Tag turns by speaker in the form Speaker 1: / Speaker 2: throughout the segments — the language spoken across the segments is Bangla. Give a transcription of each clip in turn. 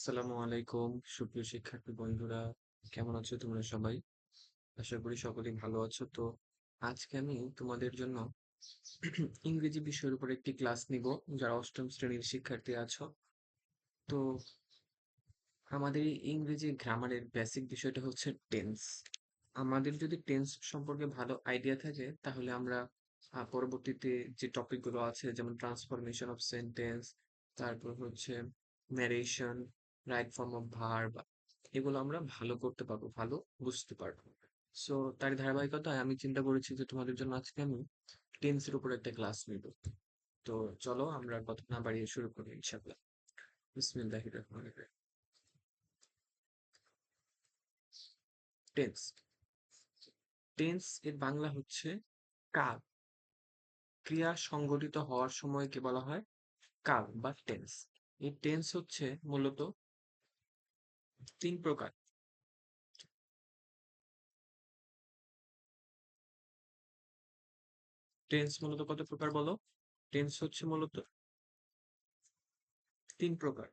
Speaker 1: আসসালামু আলাইকুম সুপ্রিয় শিক্ষার্থী বন্ধুরা, কেমন আছো তোমরা সবাই? আশা করি সকলেই ভালো আছো। তো আজকে আমি তোমাদের জন্য ইংরেজি বিষয়ের উপর একটি ক্লাস নিব। যারা অষ্টম শ্রেণীর শিক্ষার্থী আছো, তো আমাদের এই ইংরেজি গ্রামারের বেসিক বিষয়টা হচ্ছে টেন্স। আমাদের যদি টেন্স সম্পর্কে ভালো আইডিয়া থাকে তাহলে আমরা পরবর্তীতে যে টপিকগুলো আছে যেমন ট্রান্সফরমেশন অফ সেন্টেন্স, তারপর হচ্ছে narration, right form of verb, এগুলো আমরা ভালো করতে পারবো, ভালো বুঝতে পারবো। সো তার ধারাবাহিকতায় আমি চিন্তা করেছি যে তোমাদের জন্য আজকে আমি টেন্সের উপর একটা ক্লাস নিব। তো চলো আমরা কথা না বাড়িয়ে শুরু করি ইনশাআল্লাহ। বিসমিল্লাহির রহমানির রহিম। টেন্স, টেন্স এর বাংলা হচ্ছে কাল। ক্রিয়া সংঘটিত হওয়ার সময়কে বলা হয় কাল বা টেন্স। এই টেন্স হচ্ছে মূলত তিন প্রকার। টেন্স মূলত কত প্রকার বলো? টেন্স হচ্ছে মূলত তিন প্রকার।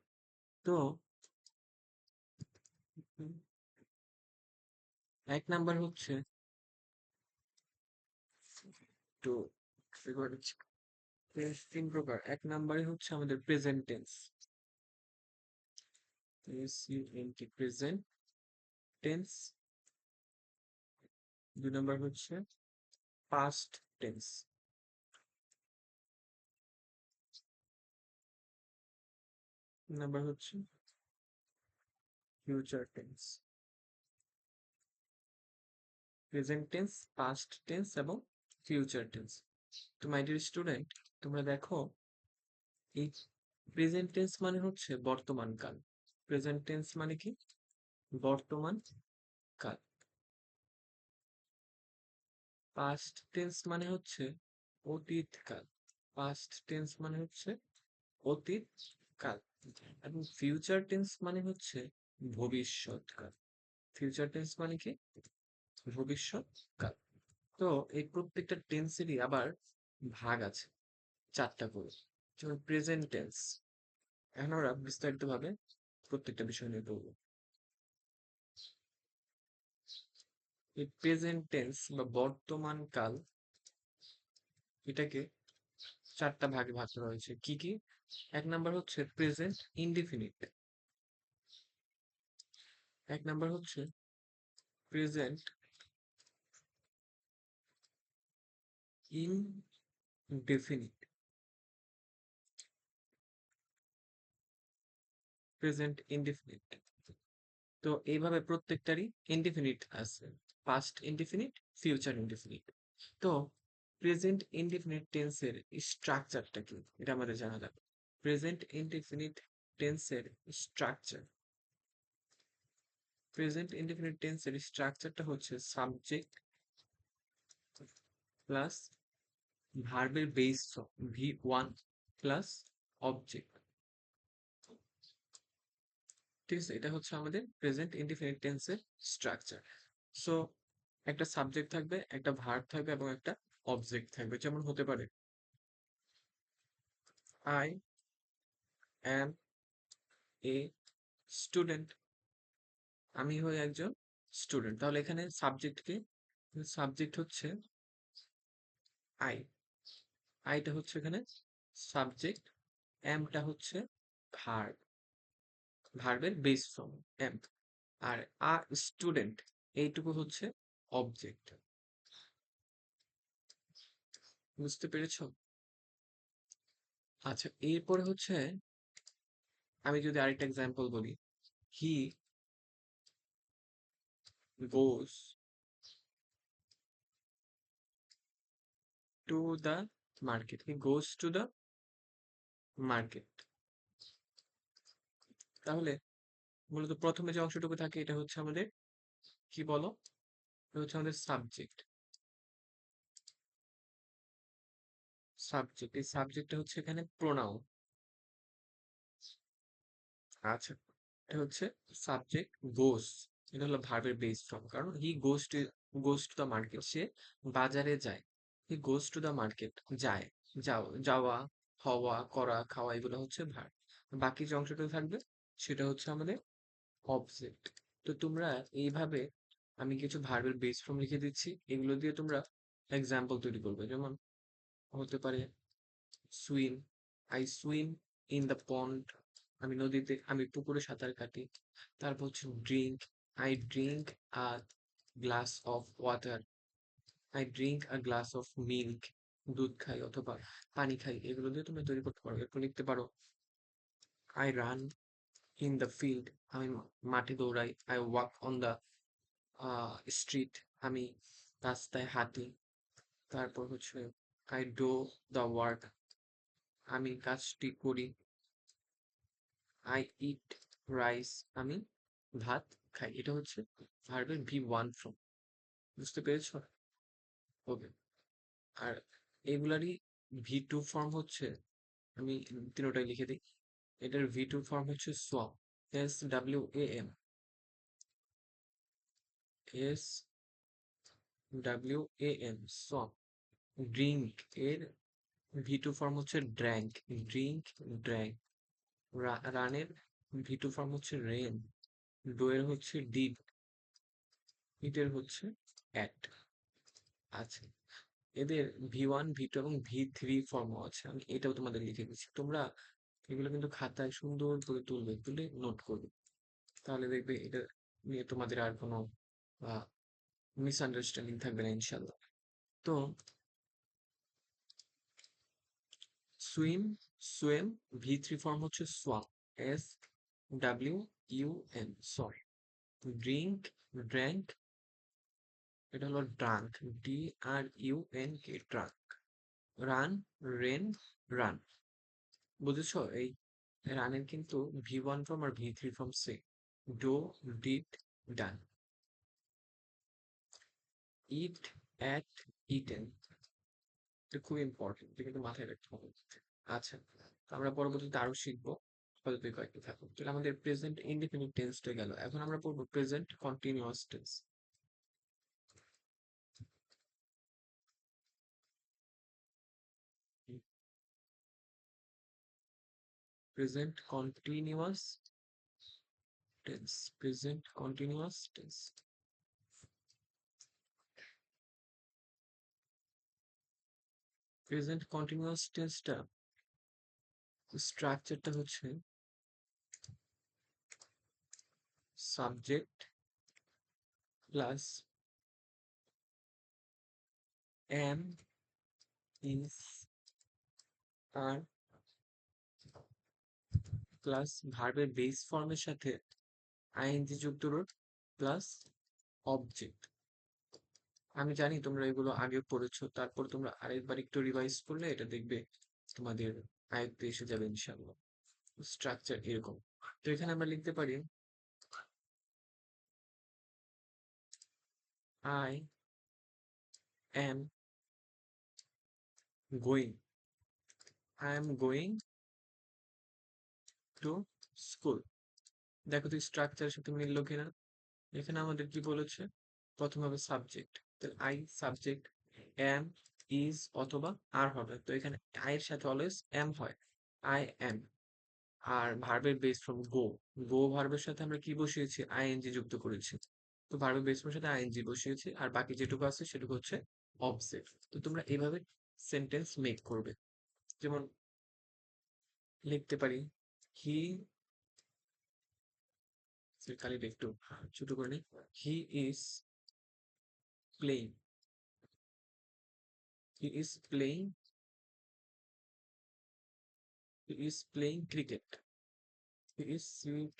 Speaker 1: তো এক নাম্বার হচ্ছে, তো টেন্স তিন প্রকার। এক নাম্বারে হচ্ছে আমাদের প্রেজেন্ট টেন্স, প্রেজেন্ট টেন্স। দুই নাম্বার হচ্ছে পাস্ট টেন্স। নাম্বার হচ্ছে future tense. Present tense, past tense এবং ফিউচার টেন্স। তো মাই ডিয়ার স্টুডেন্ট, তোমরা দেখো এই প্রেজেন্ট টেন্স মানে হচ্ছে বর্তমান কাল। প্রেজেন্ট টেন্স মানে কি? বর্তমান কাল। পাস্ট টেন্স মানে হচ্ছে অতীত কাল। পাস্ট টেন্স মানে হচ্ছে অতীত কাল। এবং ফিউচার টেন্স মানে হচ্ছে ভবিষ্যৎ কাল। ফিউচার টেন্স মানে কি? ভবিষ্যৎ কাল। তো এই প্রত্যেকটা টেন্সেরই আবার ভাগ আছে চারটা করে। যেমন প্রেজেন্ট টেন্স, এখন আমরা বিস্তারিত ভাবে প্রত্যেকটা বিষয় নিয়ে পড়বো। এই প্রেজেন্ট টেন্স বা বর্তমান কাল, এটাকে চারটা ভাগে ভাগ করা হয়েছে। কি কি? এক নাম্বার হচ্ছে প্রেজেন্ট ইনডিফিনিট। এক নাম্বার হচ্ছে প্রেজেন্ট ইনডেফিনিট। Present indefinite. তো এইভাবে প্রত্যেকটারই ইনডেফিনিট আছে। Past indefinite, future indefinite. তো প্রেজেন্ট ইনডেফিনিট টেন্সের স্ট্রাকচারটা কি এটা আমাদের জানা লাগবে। প্রেজেন্ট ইনডেফিনিট টেন্সের স্ট্রাকচার, প্রেজেন্ট ইনডেফিনিট টেন্সের স্ট্রাকচারটা হচ্ছে সাবজেক্ট প্লাস ভার্বের base V one plus object. ঠিক আছে, এটা হচ্ছে আমাদের প্রেজেন্ট ইনডিফিনিট টেন্সের স্ট্রাকচার। সো একটা সাবজেক্ট থাকবে, একটা ভার্ব থাকবে এবং একটা অবজেক্ট থাকবে। যেমন হতে পারে আই অ্যাম এ স্টুডেন্ট। আমি হই একজন স্টুডেন্ট। তাহলে এখানে সাবজেক্ট কি? সাবজেক্ট হচ্ছে আই। আইটা হচ্ছে এখানে সাবজেক্ট, অ্যামটা হচ্ছে ভার্ব, ভার্বের বেস ফর্ম অ্যাম। আর স্টুডেন্ট এইটুকু হচ্ছে অবজেক্ট। বুঝতে পেরেছো? আচ্ছা, এরপরে হচ্ছে আমি যদি আরেকটা এক্সাম্পল বলি, he goes to the market. He goes to the market. তাহলে মূলত প্রথমে যে অংশটুকু থাকে এটা হচ্ছে আমাদের কি বলো? এটা হচ্ছে আমাদের সাবজেক্ট। সাবজেক্ট, এই সাবজেক্টটা হচ্ছে এখানে প্রোনাউন। আচ্ছা, এটা হচ্ছে সাবজেক্ট গোস। এটা হলো ভার্বের বেস ফর্ম, কারণ হি গোস টু দ্য মার্কেট, সে বাজারে যায়। হি গোস টু দ্য মার্কেট, যায়, যাওয়া, হওয়া, করা, খাওয়া, এগুলো হচ্ছে ভার্ব। বাকি যে অংশটা থাকবে সেটা হচ্ছে আমাদের অবজেক্ট। তো তোমরা এইভাবে, আমি কিছু ভার্বের বেস ফর্ম লিখে দিচ্ছি, এগুলো দিয়ে তোমরা এক্সাম্পল তৈরি করবে। যেমন হতে পারে swim, I swim in the পন্ড, আমি নদীতে, আমি পুকুরে সাঁতার কাটি। তারপর হচ্ছে drink, I drink a glass of water, I drink a glass of milk, দুধ খাই অথবা পানি খাই। এগুলো দিয়ে তুমি তৈরি করতে পারো। এরপর লিখতে পারো I run in the field, আমি মাঠে দৌড়াই। I walk on the street, আমি রাস্তায় হাঁটি। তারপর হচ্ছে আই ডু দ্য ওয়ার্ক, আমি কাজটি করি। আই ইট রাইস, আমি ভাত খাই। এটা হচ্ছে ভার্বের V1 ফর্ম। বুঝতে পেরেছো? ওকে। আর এগুলারই V2 ফর্ম হচ্ছে, আমি তিনোটাই লিখে দিই। এটার V2 ফর্ম হচ্ছে swamp, SWAM, SWAM, swamp. Drink এর V2 ফর্ম হচ্ছে ড্র্যাঙ্ক, ড্রিঙ্ক, ড্র্যাঙ্ক। রানের V2 ফর্ম হচ্ছে রেন, ডো এর হচ্ছে ডিড, ইটের হচ্ছে অ্যাট। আচ্ছা, এদের V1, V2 এবং V3 ফর্মও আছে, আমি এটাও তোমাদের লিখে দিচ্ছি। তোমরা এগুলো কিন্তু খাতায় সুন্দর করে তুলবে, তুলে নোট করবে। তাহলে দেখবে এটা নিয়ে তোমাদের আর কোনো মিসআন্ডারস্ট্যান্ডিং থাকবে না ইনশাল্লাহ। তো সুইম, সোয়েম, V3 ফর্ম হচ্ছে swum, SWUM, sorry. Drink, drank, এটা হলো drunk, DRUNK, drunk. Run, ran, run. বুঝেছো? এই রানের কিন্তু V1 ফর্ম আর V3 form same. Do, did, done. Eat, ate, eaten. এটা খুব ইম্পর্টেন্ট, এটা কিন্তু মাথায় রাখতে হবে। আচ্ছা, আমরা পরবর্তীতে আরো শিখবো। আপাতত এই কয়েকটা থাকুক। তাহলে আমাদের প্রেজেন্ট ইনডিফিনিট টেন্সটা গেল। এখন আমরা পড়বো present continuous tense. Present continuous tense, present continuous tense. Present continuous টেন্সটা স্ট্রাকচারটা হচ্ছে subject plus am, is, are plus ভার্বের বেস ফর্মের সাথে আইএনজি যুক্ত রূপ প্লাস অবজেক্ট। আমি জানি তোমরা এগুলো আগে পড়েছো, তারপর তোমরা আরেকবার একটু রিভাইজ করলে এটা দেখবে তোমাদের আয়ত্তে এসে যাবে ইনশাআল্লাহ। স্ট্রাকচার এরকম। তো এখানে আমরা লিখতে পারি I am going, I am going to school. দেখো তো স্ট্রাকচারের সাথে মিললো কিনা। এখানে আমাদের কি বলেছে, প্রথম হবে সাবজেক্ট, তাহলে আই সাবজেক্ট, এম, ইজ অথবা আর হবে। তো এখানে আই এর সাথে অলওয়েজ এম হয়, আই এম। আর ভার্বের বেস ফর্ম গো, গো ভার্বের সাথে আমরা কি বসিয়েছি, আইএনজি যুক্ত করেছি। তো ভার্বের বেস ফর্মের সাথে আইএনজি বসিয়েছি, আর বাকি যেটুকু আছে সেটুকু হচ্ছে অবজেক্ট। তো তোমরা এইভাবে সেন্টেন্স মেক করবে। যেমন লিখতে পারি হি, কালিটা একটু ছোট করে নিই। He is playing, he is playing, he is playing cricket, he is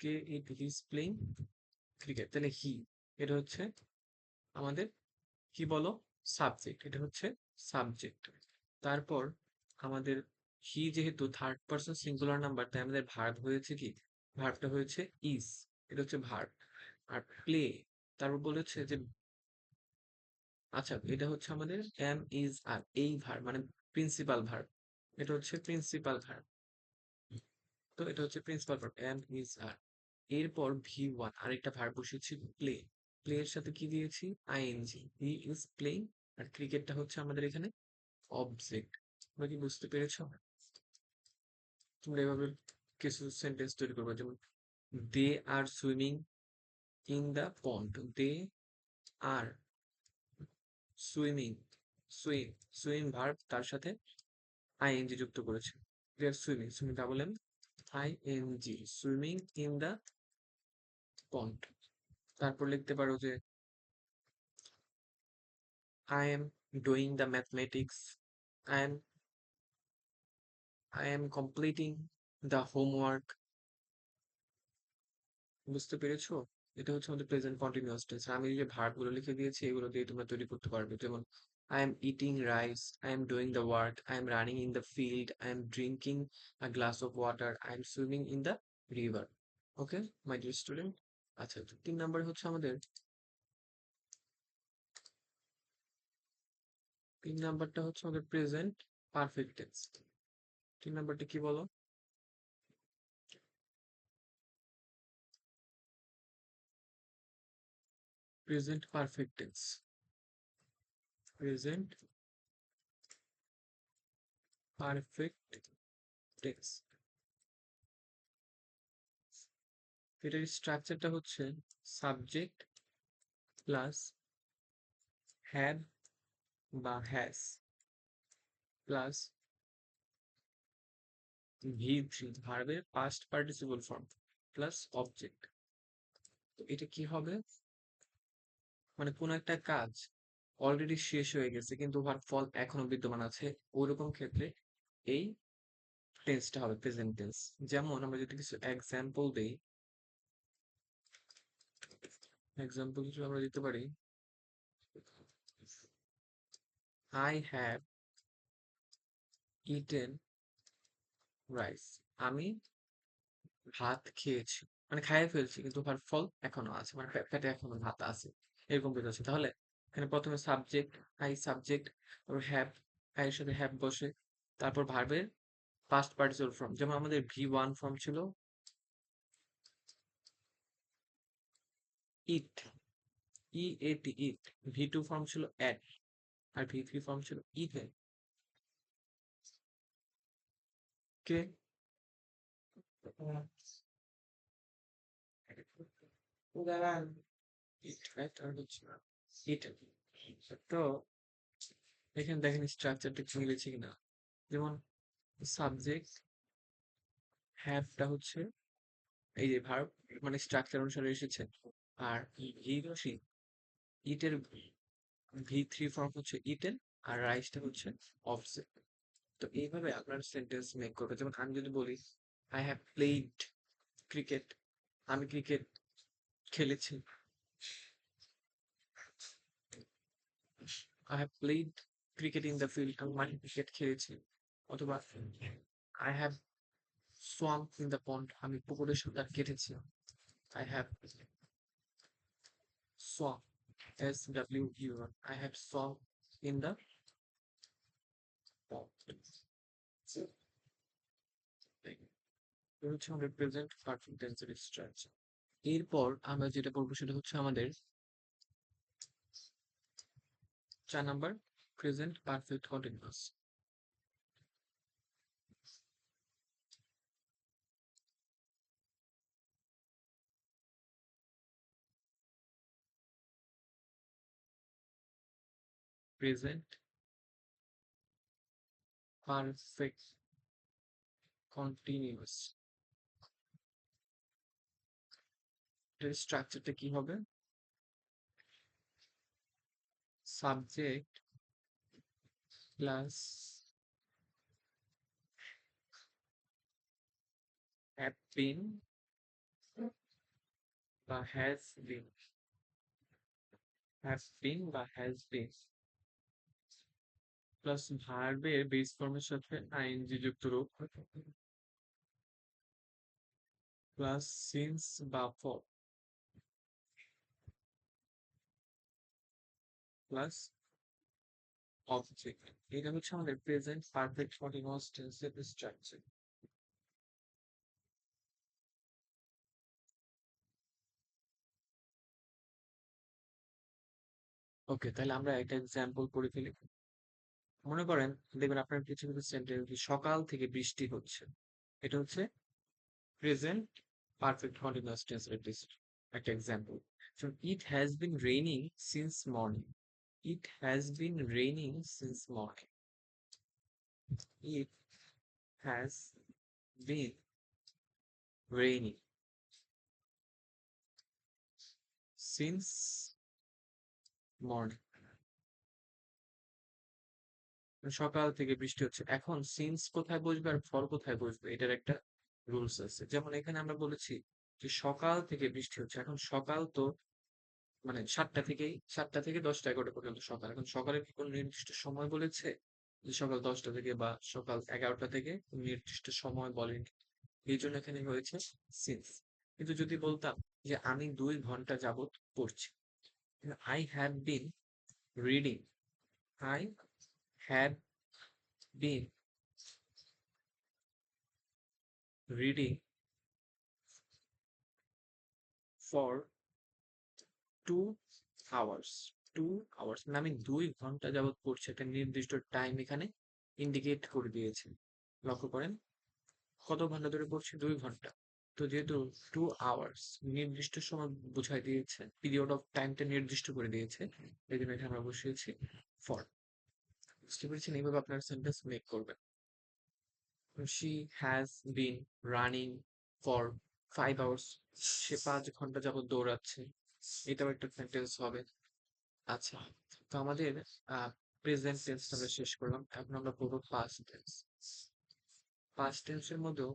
Speaker 1: K it, he is playing cricket. তাহলে হি, এটা হচ্ছে আমাদের কি বলো, সাবজেক্ট, এটা হচ্ছে সাবজেক্ট। তারপর আমাদের হি যেহেতু থার্ড পারসন সিঙ্গুলার নাম্বার, তাই আমাদের ভার্ব হয়েছে কি, ভার্বটা হয়েছে ইজ, এটা হচ্ছে ভার্ব। আর প্লে, তারপর বলেছে যে, আচ্ছা এটা হচ্ছে আমাদের এম ইজ আর, এই ভার্ব মানে প্রিন্সিপাল ভার্ব, এটা হচ্ছে প্রিন্সিপাল ভার্ব। তো এটা হচ্ছে প্রিন্সিপাল ভার্ব এম ইজ আর। এরপর V1 আরেকটা ভার্ব বসিয়েছি প্লে, প্লে এর সাথে কি দিয়েছি, আইএনজি, হি ইজ প্লেইং। আর ক্রিকেটটা হচ্ছে আমাদের এখানে অবজেক্ট। তোমরা কি বুঝতে পেরেছো? তোমরা এভাবে কিছু সেন্টেন্স তৈরি করবে। যেমন they are swimming in the pond. They are swimming, swim verb তার সাথে আইএনজি যুক্ত করেছে। They are swimming, swimming double M ING, swimming in the pond. তারপর লিখতে পারো যে I am doing the mathematics, I am completing the homework. বুঝতে পেরেছো? এটা হচ্ছে আমাদের প্রেজেন্ট কন্টিনিউয়াস টেন্স। আমি যে ভার্ব গুলো লিখে দিয়েছি এগুলো দিয়ে তোমরা তৈরি করতে পারবে। যেমন I am eating rice, I am doing the work, I am running in the field, I am drinking a glass of water, I am swimming in the river. Okay my dear student. আচ্ছা, তো 3 নম্বরে হচ্ছে আমাদের 3 নাম্বারটা হচ্ছে আমাদের প্রেজেন্ট পারফেক্ট টেন্স। 3 নাম্বারটা কি বলো? Present perfect tense. Present perfect tense, এটার স্ট্রাকচারটা হচ্ছে সাবজেক্ট প্লাস হ্যাভ বা হ্যাজ প্লাস ভি3 ভার্বের past participle form plus object. তো এটা কি হবে? মানে কোন একটা কাজ অলরেডি শেষ হয়ে গেছে কিন্তু উহার ফল এখনো বিদ্যমান আছে, ওইরকম ক্ষেত্রে এই টেন্সটা হবে প্রেজেন্ট টেন্স। যেমন আমরা যদি কিছু এক্সাম্পল দেই, এক্সাম্পল কিছু আমরা দিতে পারি, আই হ্যাভ ইটেন রাইস, আমি ভাত খেয়েছি, মানে খাইয়ে ফেলছি কিন্তু তার ফল এখনো আছে, মানে পেটে এখনো ভাত আছে, এরকম বোঝাচ্ছে। তাহলে এখানে প্রথমে সাবজেক্ট, আই সাবজেক্ট, তারপর হ্যাভ, এর সাথে হ্যাভ বসে, তারপর ভার্বের পাস্ট পার্টিসিপল ফর্ম। যেমন আমাদের ভি1 ফর্ম ছিল ইট, ইএটি ইট। ভি2 ফর্ম ছিল অ্যাট, আর ভি3 ফর্ম ছিল ইভেন। কে ইট, রাইট, আর হচ্ছে ইটেন। তো এখানে দেখেন স্ট্রাকচারটা কি মিলেছে কিনা। যেমন সাবজেক্ট হ্যাভটা হচ্ছে এই যে ভার্ব, মানে স্ট্রাকচার অনুসারে এসেছে। আর ভি3, ইটের ভি3 ফর্ম হচ্ছে ইটেন, আর রাইসটা হচ্ছে অবজেক্ট। তো এইভাবে আপনার সেন্টেন্স মেক করবে। যেমন আমি যদি বলি আই হ্যাভ প্লেইড ক্রিকেট, আমি ক্রিকেট খেলেছি, I have played cricket in the field, আমি মাঠে ক্রিকেট খেলেছি। অথবা I have swamp in the পন্ড, আমি পুকুরে সাঁতার কেটেছি। I have swamp, SWM, I have swum in the pond. এটা হচ্ছে আমাদের প্রেজেন্ট পারফেক্ট টেন্সের স্ট্রাকচার। এরপর আমরা যেটা পড়বো সেটা হচ্ছে আমাদের 4 number present perfect continuous. Present perfect continuous, এর স্ট্রাকচারটা কি হবে? সাবজেক্ট প্লাস হ্যাভ বিন বা হ্যাজ বিন, হ্যাভ বিন বা হ্যাজ বিন প্লাস ভার্বের বেস ফর্মের সাথে আইএনজি যুক্ত রূপ প্লাস সিন্স বা ফর প্লাস অবজেক্ট। এটা হচ্ছে আমাদের প্রেজেন্ট পারফেক্ট কন্টিনিউয়াস টেন্সের স্ট্রাকচার। ওকে, তাহলে আমরা একটা এক্সাম্পল করে ফেলি। মনে করেন, দেখবেন আপনার কিছু কিছু সেন্টেন্স, সকাল থেকে বৃষ্টি হচ্ছে, এটা হচ্ছে present perfect continuous tense least একটা example. So it has been raining since morning. It has been raining since morning. It has been raining since morning. সকাল থেকে বৃষ্টি হচ্ছে। এখন সিন্স কোথায় বসবে আর ফর কোথায় বসবে এটার একটা রুলস আছে। যেমন এখানে আমরা বলেছি যে সকাল থেকে বৃষ্টি হচ্ছে। এখন সকাল তো মানে 7টা থেকে 10টা 11টা পর্যন্ত সকাল। এখন সকালের কি কোনো নির্দিষ্ট সময় বলেছে যে সকাল 10টা থেকে বা সকাল 11টা থেকে নির্দিষ্ট সময় বলেনি। এই জন্য এখানে হয়েছে সিন্স। কিন্তু যদি বলতাম যে আমি 2 ঘন্টা যাবত পড়ছি, I have been reading, I have been reading for 2 hours. 2 hours মানে আমি 2 ঘন্টা যাবত পড়ছি, একটা নির্দিষ্ট টাইম এখানে ইন্ডিকেট করে দিয়েছে। লক্ষ্য করেন কত ঘন্টা ধরে পড়ছি, 2 ঘন্টা। তো যেহেতু 2 আওয়ার্স নির্দিষ্ট সময় বুঝাই দিয়েছে, পিরিয়ড অফ টাইমটা নির্দিষ্ট করে দিয়েছে, এই জন্য এখানে আমরা বসিয়েছি ফর। বুঝতে পেরেছেন? এইভাবে আপনার সেন্টেন্স মেক করবেন। She has been running for 5 hours. সে 5 ঘন্টা যাবত দৌড়াচ্ছে, এটাও একটা সেন্টেন্স হবে। আচ্ছা, তো আমাদের প্রেজেন্ট টেন্স আমরা শেষ করলাম, এখন আমরা পড়বো পাস্ট টেন্স। পাস্ট টেন্সের মধ্যেও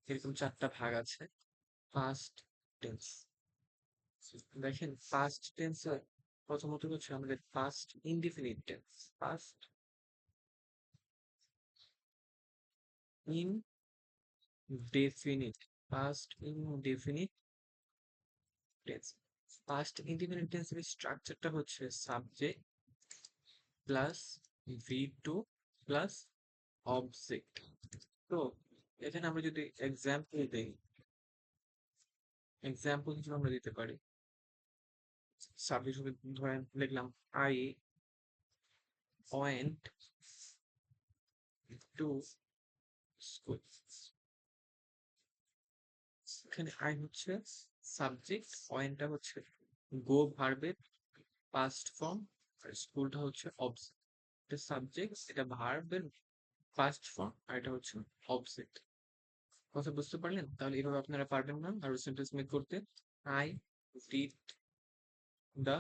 Speaker 1: এরকম 4টা ভাগ আছে। পাস্ট টেন্স, দেখেন পাস্ট টেন্স প্রথমত হচ্ছে আমাদের past indefinite tense. Past indefinite, past indefinite tense. Past indefinite টেন্সের স্ট্রাকচারটা হচ্ছে subject plus v two plus object. তো এখানে আমরা যদি এক্সাম্পল দিই, এক্সাম্পল হিসেবে আমরা দিতে পারি সাবজেক্ট হিসেবে ধরেন লিখলাম আই ওয়েন্ট টু স্কুল। এখানে আই হচ্ছে সাবজেক্ট, ওয়েন্টটা হচ্ছে গো ভার্বের পাস্ট ফর্ম, আর স্কুলটা হচ্ছে অবজেক্ট। এটা সাবজেক্ট, এটা ভার্বের পাস্ট ফর্ম, আর এটা হচ্ছে অবজেক্ট। কথা বুঝতে পারলেন? তাহলে এভাবে আপনারা পারবেন না আর সেন্টেন্স মেক করতে। আই ডিড দা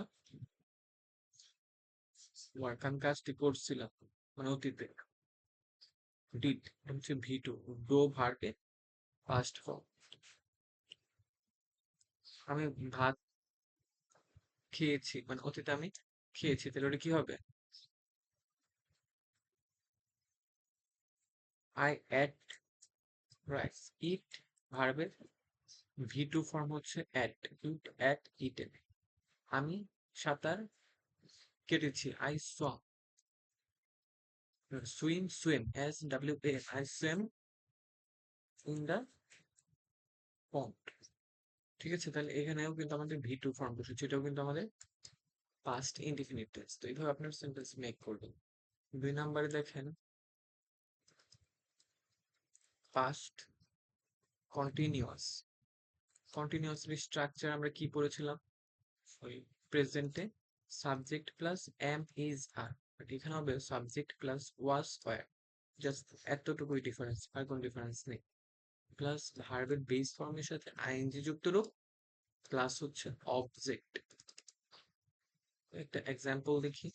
Speaker 1: ওয়ার্ক, আমি কাজটি করছিলাম, মানে অতীতে। ডিড হচ্ছে ভি টু, গো ভার্বের পাস্ট ফর্ম। আমি ভাত খেয়েছি, মানে অতীতে আমি খেয়েছি, তাহলে ওটা কি হবে? I ate rice. ইট ভার্বের ভি টু ফর্ম হচ্ছে এট, ইট এট ইটেন। আমি সাঁতার কেটেছি, I swim S W A, I swim in the পন্ড। ঠিক আছে, তাহলে এখানেও কিন্তু আমাদের ভি টু ফর্ম বসেছে, এটাও কিন্তু আমাদের পাস্ট ইনডিফিনিট টেন্স। তো এইভাবে আপনার সেন্টেন্স মেক করবেন। 2 নম্বরে দেখেন পাস্ট কন্টিনিউয়াস। কন্টিনিউয়াসলি স্ট্রাকচার আমরা কি পড়েছিলাম ওই প্রেজেন্টে? Subject plus am is are, but এখানে হবে subject plus was were. Just এতটুকুই ডিফারেন্স, আর কোনো ডিফারেন্স নেই। প্লাস ভার্বের বেস ফর্মের সাথে আইএনজি যুক্ত রূপ, প্লাস হচ্ছে অবজেক্ট। একটা এক্সাম্পল দেখি।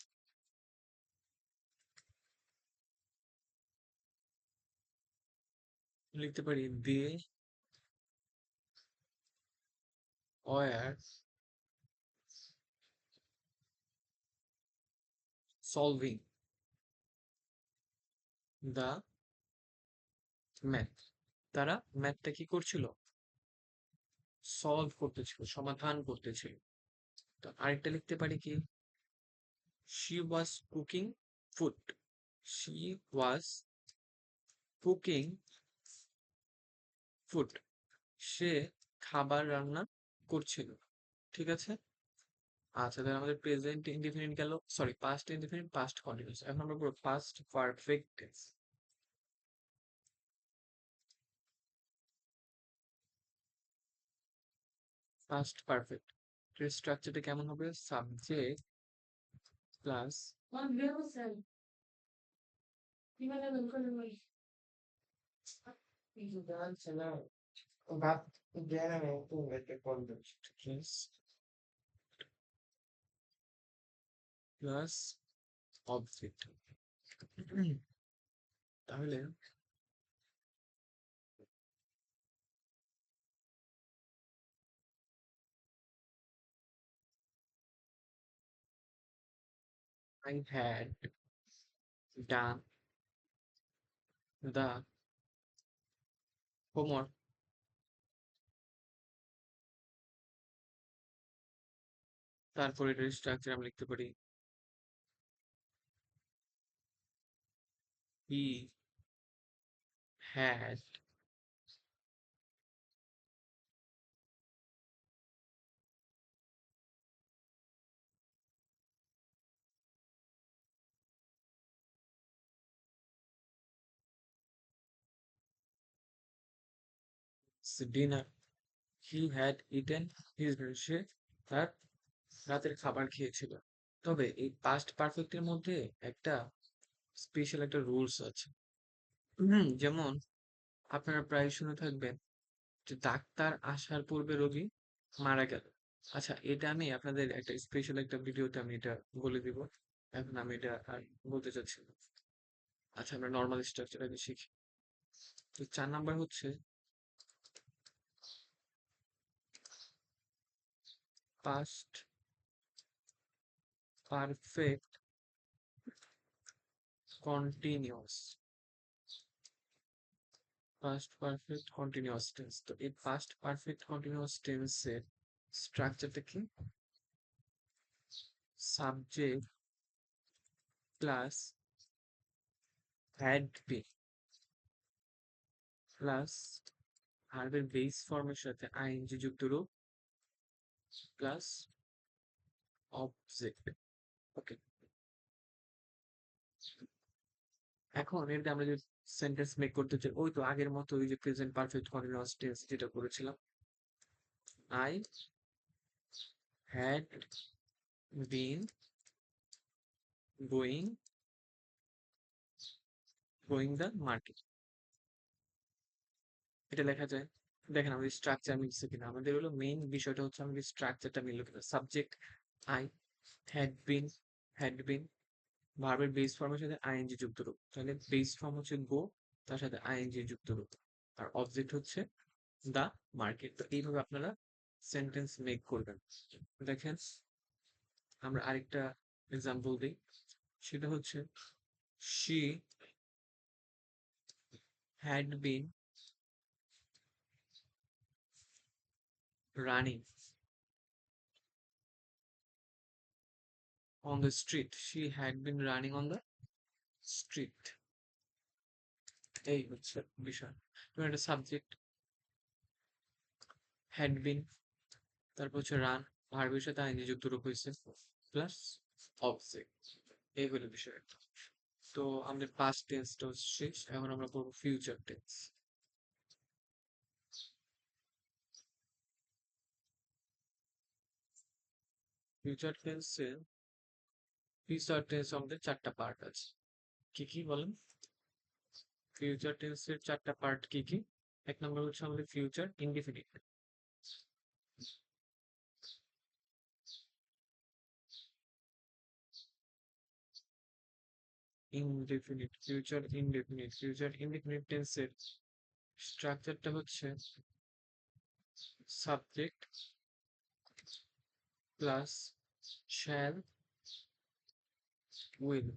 Speaker 1: লিখতে পারি they were solving the math. তারা ম্যাথটা কি করছিল? সলভ করতেছিল, সমাধান করতেছিল। তো আরেকটা লিখতে পারি কি, she was cooking food. She was cooking food, সে খাবার রান্না করছিল। ঠিক আছে। আচ্ছা, তাহলে আমাদের প্রেজেন্ট ইনডিফিনিট গেল, sorry past indefinite, past continuous. এখন আমরা পুরো past perfect tense. Past perfect এর স্ট্রাকচারটা কেমন হবে? Subject plus plus object. তাহলে I had done the homework. তারপরে এটার স্ট্রাকচার আমরা লিখতে পারি he had dinner. He had eaten his dinner. সে তার রাতের খাবার খেয়েছিল। তবে এই পাস্ট পারফেক্টের মধ্যে একটা স্পেশাল একটা রুলস আছে। যেমন আপনারা প্রায় শুনে থাকবেন যে ডাক্তার আসার পূর্বে রোগী মারা গেল। আচ্ছা, এটা আমি আপনাদের একটা স্পেশাল একটা ভিডিওতে আমি এটা বলে দিব। এখন আমি এটা আর বলতে চাচ্ছি না। আচ্ছা, আমরা নর্মাল স্ট্রাকচার আগে শিখি। তো 4 নাম্বার হচ্ছে past perfect continuous. Past perfect continuous tense. তো এই পাস্ট পারফেক্ট কন্টিনিউয়াস টেন্সের স্ট্রাকচারটা কি? Subject plus had been plus ভার্বের বেস ফর্মের সাথে আইএনজি যুক্ত রূপ প্লাস অবজেক্ট। ওকে, এখন এটা আমরা যে সেন্টেন্স মেক করতে চাই ওই তো আগের মতো ওই যে প্রেজেন্ট পারফেক্ট কন্টিনিউয়াস টেন্স যেটা করেছিলাম। I had been going the market, এটা লেখা যায়। দেখেন আমাদের স্ট্রাকচার মিলছে কিনা। আমাদের হলো মেইন বিষয়টা হচ্ছে আমাদের স্ট্রাকচারটা মিলল কিনা। সাবজেক্ট আই, হ্যাড বিন ভার্বের বেস ফর্মের সাথে আইএনজি যুক্ত রূপ, তাহলে বেস ফর্ম হচ্ছে গো, তার সাথে আইএনজি যুক্ত রূপ, আর অবজেক্ট হচ্ছে দা মার্কেট। তো এইভাবে আপনারা সেন্টেন্স মেক করবেন। দেখেন আমরা আরেকটা এক্সাম্পল দিই, সেটা হচ্ছে she had been running on the street. She had been running on the street. এই হচ্ছে বিষয়। তোমার একটা সাবজেক্ট হ্যাড বিন, তারপর হচ্ছে রান, ভার্বের সাথে আইএনজি যুক্ত রূপ হয়েছে প্লাস অবজেক্ট। এই হলো বিষয়। তো আমাদের পাস্ট টেন্সটা শেষ, এখন আমরা পড়বো ফিউচার টেন্স। ফিউচার টেন্স আমাদের 4টা পার্ট আছে। কি কি বলেন? ফিউচার টেন্সের 4টা পার্ট কি কি? এক নম্বর হচ্ছে আমাদের ফিউচার ইনডিফিনিট। ফিউচার ইনডিফিনিট টেন্সের স্ট্রাকচারটা হচ্ছে subject plus shall will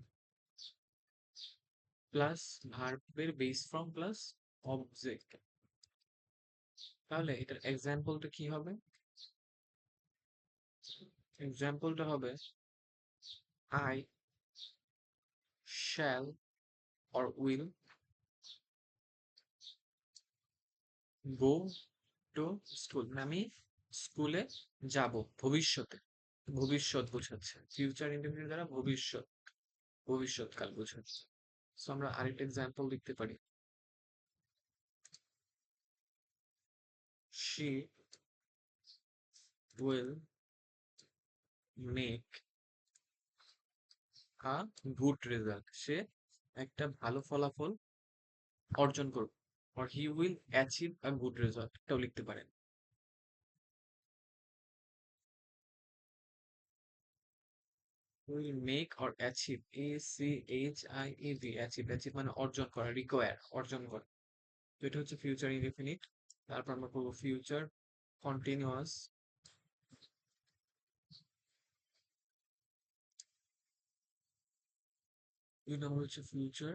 Speaker 1: plus ভার্বের বেস ফর্ম প্লাস অবজেক্ট। তাহলে এটার এক্সাম্পলটা কি হবে? এক্সাম্পলটা হবে I shall or will go to school, আমি স্কুলে যাব। ভবিষ্যতে, ভবিষ্যৎ বোঝাচ্ছে ফিউচার ইনডিফিনিট দ্বারা ভবিষ্যৎ, ভবিষ্যৎকাল বোঝাচ্ছে। সো আমরা আরেকটা এক্সাম্পল লিখতে পারি she will make a good result, সে একটা ভালো ফলাফল অর্জন করবে, or he will achieve a good result, এটাও লিখতে পারেন। will make or achieve, ACHIEV, achieve, achieve মানে অর্জন করা, রিকোয়ার অর্জন করা। তো এটা হচ্ছে ফিউচার ইনডিফিনিট। তারপর আমরা করবো ফিউচার কন্টিনিউয়াস। 2 নম্বর হচ্ছে future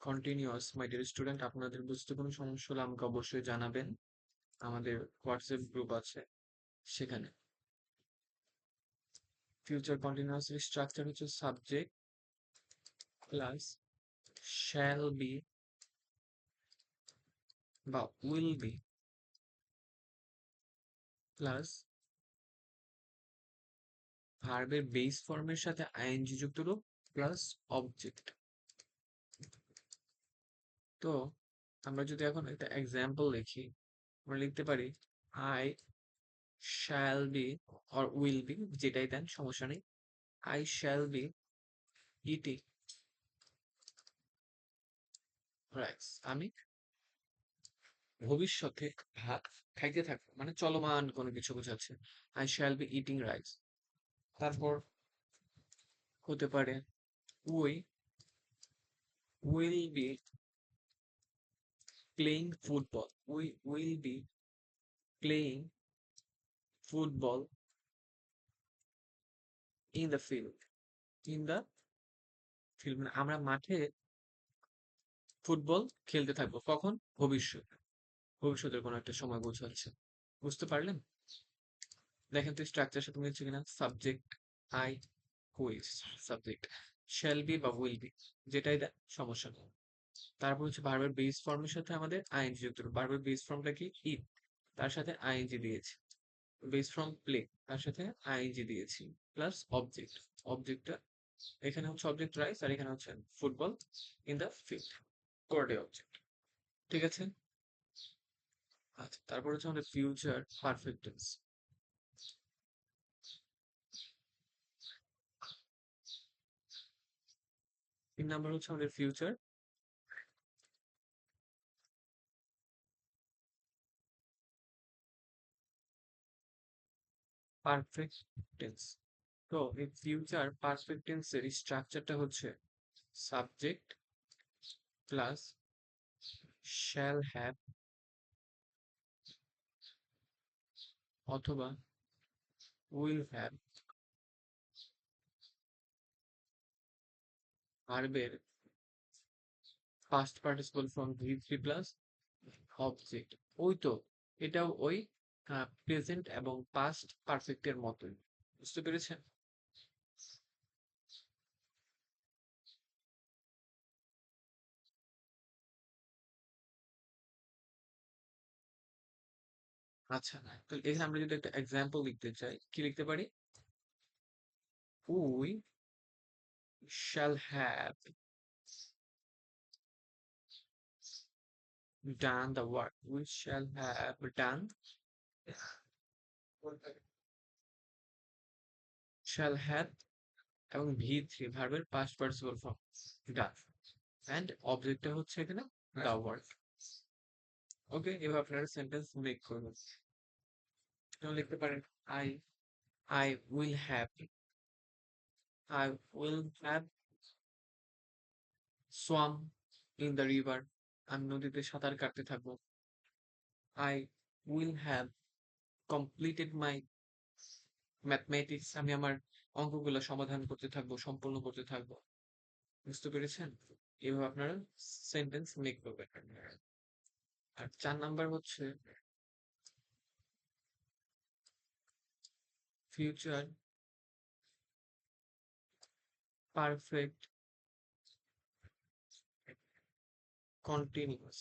Speaker 1: continuous. My dear student, আপনাদের বুঝতে কোনো সমস্যা হলে আমাকে অবশ্যই জানাবেন, আমাদের হোয়াটসঅ্যাপ গ্রুপ আছে সেখানে। ফিউচার কন্টিনিউয়াস এর স্ট্রাকচার হচ্ছে সাবজেক্ট প্লাস শ্যাল বি বা উইল বি প্লাস ভার্বের বেস ফর্মের সাথে আইএনজি যুক্ত রূপ প্লাস অবজেক্ট। তো আমরা যদি এখন একটা এক্সাম্পল লিখি, আমরা লিখতে পারি I shall be or will be, যেটাই দেন সমস্যা নেই। I shall be eating rice, আমি ভবিষ্যতে ভাত খাইতে থাকবো, মানে চলমান কোনো কিছু বোঝাচ্ছে। I shall be eating rice. তারপর হতে পারে we will be playing football, we will be playing football in the field, in the field মানে আমরা মাঠে ফুটবল খেলতে থাকবো, কখন? ভবিষ্যৎ, ভবিষ্যতের কোনো একটা সময় বোঝাচ্ছে। বুঝতে পারলেন? দেখেন তো স্ট্রাকচার সাথে মিলছে কিনা। সাবজেক্ট আই, হুইজ, সাবজেক্ট শ্যাল বি বা উইল বি, যেটাই দেন সমস্যা নেই। তারপর হচ্ছে ভার্বের বেস ফর্মের সাথে আমাদের আইএনজি যুক্ত। ভার্বের বেস ফর্মটা কি? ইট, তার সাথে আইএনজি দিয়েছি। বেস ফর্ম প্লে, তার সাথে আইএনজি দিয়েছি প্লাস অবজেক্ট। অবজেক্টটা এখানে হচ্ছে অবজেক্ট রাইস, আর এখানে হচ্ছে ফুটবল ইন দ্য ফিল্ড, কোয়ার্ডে অবজেক্ট। ঠিক আছে? আচ্ছা, তারপর হচ্ছে আমাদের ফিউচার পারফেক্ট টেন্স। 3 নাম্বার হচ্ছে আমাদের ফিউচার পারফেক্ট টেন্স। তো এই ফিউচার পারফেক্ট টেন্সের স্ট্রাকচারটা হচ্ছে সাবজেক্ট প্লাস শ্যাল হ্যাভ অথবা উইল হ্যাভ, ভার্বের পাস্ট পার্টিসিপল ফর্ম ভি3 প্লাস অবজেক্ট। ওই তো, এটাও ওই প্রেজেন্ট এবং পাস্ট পারফেক্টের মতোই। বুঝতে পেরেছেন? আচ্ছা, তো এখানে আমরা যদি একটা এক্সাম্পল লিখতে চাই, কি লিখতে পারি? We shall have done the work. We shall have done, shall have এবং ভি3 ভার্বের past participle form done, and অবজেক্টটা হচ্ছে এখানে দা ওয়ার্ক। ওকে, এবার আপনারা সেন্টেন্স মেক করবেন। যেমন লিখতে পারেন I I will have, I will have swamp in the river, আমি নদীতে সাঁতার কাটতে থাকবো। I will have completed my mathematics, আমি আমার অঙ্কগুলো সমাধান করতে থাকবো, সম্পূর্ণ করতে থাকবো। বুঝতে পেরেছেন? এভাবে আপনারা সেন্টেন্স মেক করবেন। আর 4 নাম্বার হচ্ছে future perfect continuous.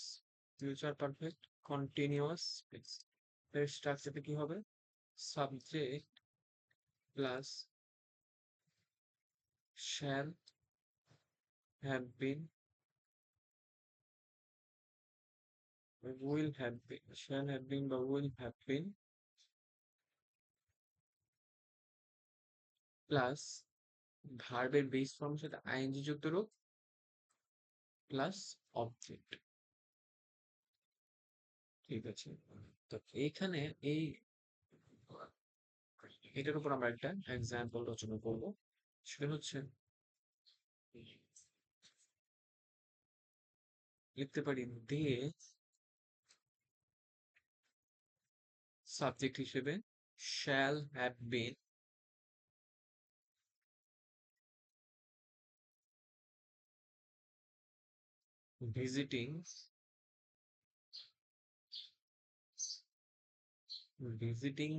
Speaker 1: Future perfect continuous এর স্ট্রাকচারটা কি হবে? Subject plus shall have been will have bin, shall have বিন বা উইল হ্যাভ বিন প্লাস ভার্বের বেস ফর্মের সাথে আইএনজি যুক্ত রূপ প্লাস অবজেক্ট। ঠিক আছে, তো এইখানে এই এটার উপর আমরা একটা এক্সাম্পল রচনা করব। সেটা হচ্ছে লিখতে পারি দে সাবজেক্ট হিসেবে shall have been visiting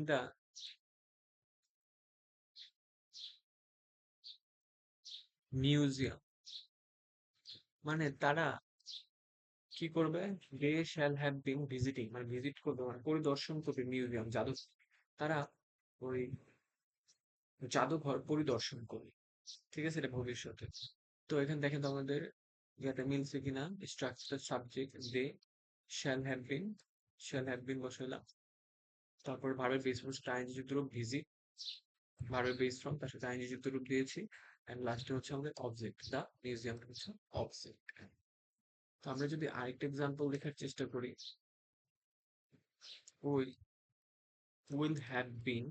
Speaker 1: the museum. মানে তারা কি করবে, they shall have been visiting মানে ভিজিট করবে মানে পরিদর্শন করবে মিউজিয়াম জাদু, তারা ওই জাদুঘর পরিদর্শন করবে। ঠিক আছে, এটা ভবিষ্যতে। তো এখানে দেখেন তো আমাদের ইয়াতে মিলছে কিনা, structure subject they shall have been বসাইলাম, তারপর ভার্বের বেস ফর্ম আইএনজি যুক্ত রূপ ভিজিট, ভার্বের বেস ফর্ম তার সাথে আইএনজি যুক্ত রূপ দিয়েছি, এন্ড লাস্টে হচ্ছে আমাদের অবজেক্ট দা মিউজিয়াম হচ্ছে অবজেক্ট। তো আমরা যদি আরেকটা এক্সাম্পল লেখার চেষ্টা করি, will will have been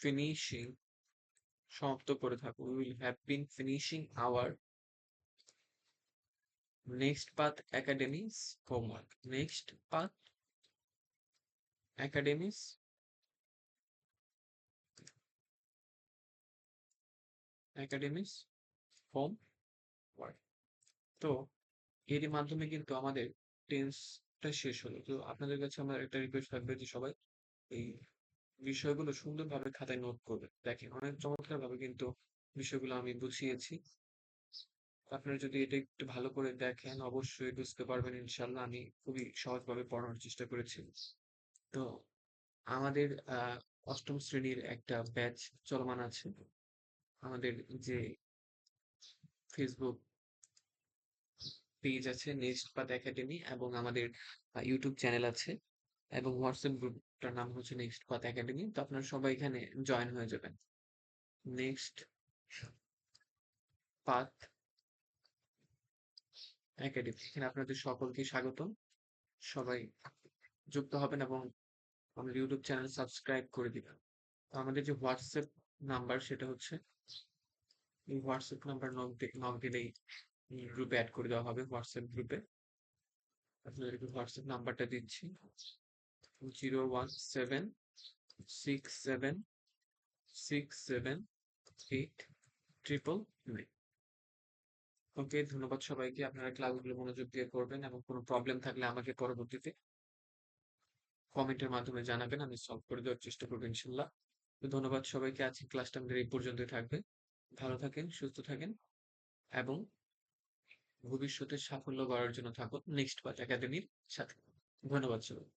Speaker 1: finishing, সমাপ্ত করে থাকো, will have been finishing our next Path Academy's homework, next Path Academy's Academy's homework. তো এরই মাধ্যমে কিন্তু আমাদের টেন্সটা শেষ হলো। তো আপনাদের কাছে আমার একটা রিকোয়েস্ট থাকবে যে সবাই এই বিষয়গুলো সুন্দরভাবে খাতায় নোট করবে। দেখেন অনেক চমৎকার ভাবে কিন্তু বিষয়গুলো আমি বুঝিয়েছি। আপনারা যদি এটা একটু ভালো করে দেখেন অবশ্যই বুঝতে পারবেন ইনশাল্লাহ। আমি খুবই সহজভাবে পড়ানোর চেষ্টা করেছি। তো আমাদের অষ্টম শ্রেণীর একটা ব্যাচ চলমান আছে। আমাদের যে ফেসবুক পেজ আছে নেক্সট পাথ একাডেমি, এবং আমাদের ইউটিউব চ্যানেল আছে, এবং হোয়াটসঅ্যাপ গ্রুপটার নাম হচ্ছে নেক্সট পাথ একাডেমি। তো আপনারা সবাই এখানে জয়েন হয়ে যাবেন। নেক্সট পাথ একাডেমি, এখানে আপনাদের সকলকে স্বাগতম। সবাই যুক্ত হবেন এবং আমাদের ইউটিউব চ্যানেল সাবস্ক্রাইব করে দিবেন। তো আমাদের যে হোয়াটসঅ্যাপ নাম্বার সেটা হচ্ছে, এই হোয়াটসঅ্যাপ নাম্বার নক দিলেই গ্রুপে অ্যাড করে দেওয়া হবে হোয়াটসঅ্যাপ গ্রুপে। আপনাদেরকে হোয়াটসঅ্যাপ নাম্বারটা দিচ্ছি, 01767678399। ওকে, ধন্যবাদ সবাইকে। আপনারা ক্লাসগুলো মনোযোগ দিয়ে করবেন এবং কোনো প্রবলেম থাকলে আমাকে পরবর্তীতে কমেন্টের মাধ্যমে জানাবেন, আমি সলভ করে দেওয়ার চেষ্টা করবো ইনশাল্লাহ। তো ধন্যবাদ সবাইকে, আজকে ক্লাসটা আমাদের এই পর্যন্তই থাকবে। ভালো থাকেন, সুস্থ থাকেন এবং ভবিষ্যতে সাফল্য করার জন্য থাকুন নেক্সট পাথ একাডেমির সাথে। ধন্যবাদ সবাই।